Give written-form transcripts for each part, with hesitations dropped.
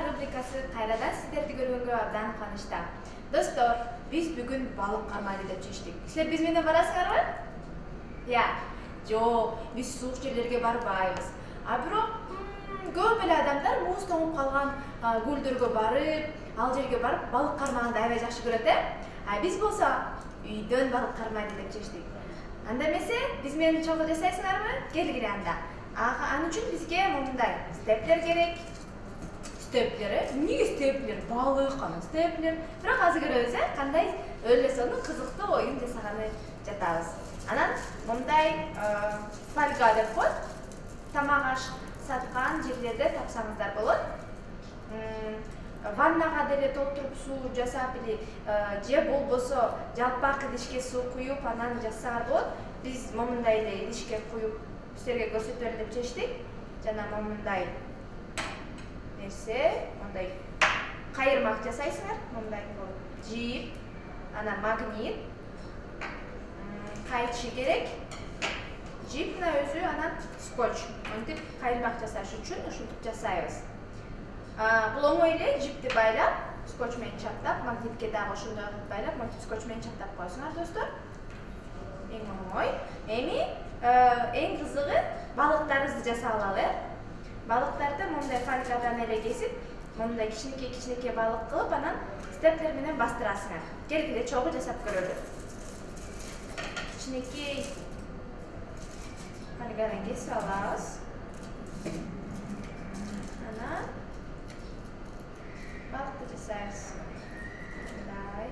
рубрикасы кайрадан сиздерди көргөнгө абдан кубанычта. Достор, биз бүгүн балык кармайды деп чечтик. Силер биз менен барасыңарбы? Жок, биз суук жерлерге барбайбыз. А бирок көп эле адамдар муз тоңуп калган көлдөргө барып, ал жерге барып балык кармаганды аябай жакшы көрөт, А биз болсо үйдөн балык кармайды деп чечтик. Анда эмесе, биз менен чогуу жасайсыңарбы? Келгиле анда. Ал үчүн бизге мындай степлер керек. Степлер, эмнеге степлер? Балык анан степлер. Бирок азыр көрөбүз, кандай эле сонун кызыктуу оюн жасаганы жатабыз. Анан мындай фольга деп коет. Тамак аш саткан жерлерде тапсаңыздар болот. Ваннага деле толтуруп суу жасап или же болбосо жалпак идишке суу куюп анан жассаңар болот. Биз момундай эле идишке куюп силерге көрсөтөлү деп чечтик. Жана момундай нерсе, мондай кайырмак жасайсыңар, мондай жип, анан магнит, кайчы керек. Жипна өзү анан скотч. Монтип кайырмак жасаш үчүн ушинтип жасайбыз. Бул оңой эле, жипти байлап, скотч менен чаптап, магнитке дагы ошондой кылып байлап, монтип скотч менен чаптап койсуңар, достор. Эң оңой. Эми эң кызыгы балыктарыбызды жасап алалы. Балыктарды мондай фольгадан эле кесип, мондай кичинекей балык кылып, анан степлер менен бастырасыңар. Келгиле чогуу жасап көрөлү. Кичинекей фольгадан кесип алабыз. Анан балыкты жасайбыз. Мындай.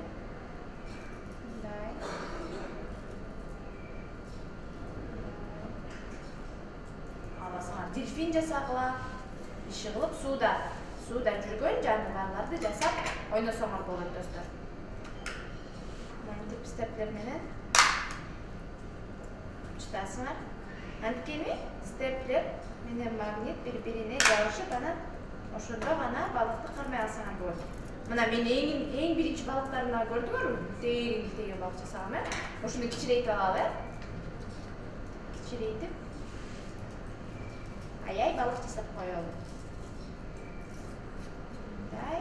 Аласыңар дельфин жасагыла, иши кылып сууда жүргөн жаныбарларды жасап ойносоңор болот, достор. Монтип степлер менен чытасыңар. Анткени степлер менен магнит бири-бирине жабышып, анан ошондо гана балыкты кармай алсаңар болот. Мына мен эң биринчи балыктарымды көрдүңөрбү? Тегин балык жасагам, Ошону кичирейтип алалы, Кичирейтип аяй балык жасап коелу. Мындай.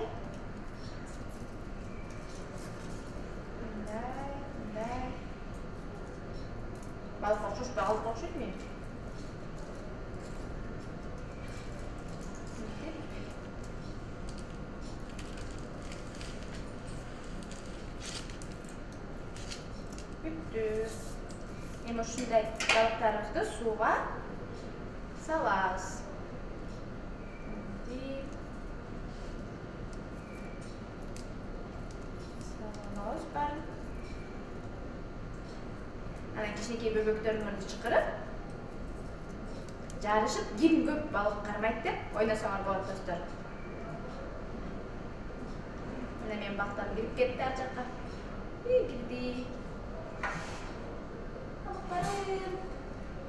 Балык окшошпу? Балык окшойт менимче. Бүттү. Эми ушундай балыктарыбызды сууга салабыз. Салабыз барын. Анан кичинекей бөбөктөрүңөрдү чакырып, жарышып, ким көп балык кармайт деп ойносоңор болот, достор. Мына мен бактан кирип кетти ар жакка. Кирди. Балыктарым.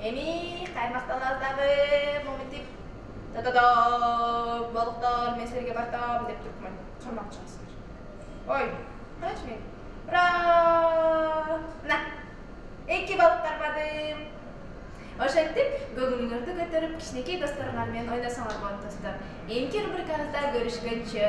Эми каймакты алабыз дагы, моментип. Балыктар, мен силерге бартам деп турупмун. Кармак чыгасыңар. Ой, карачы мен. Ура! Мына. 2 балык кармадым. Ошентип, көңүлүңөрдү көтөрүп, кичинекей досторуңар менен ойносоңор болот, достор. Эмки рубрикабызда көрүшкөнчө.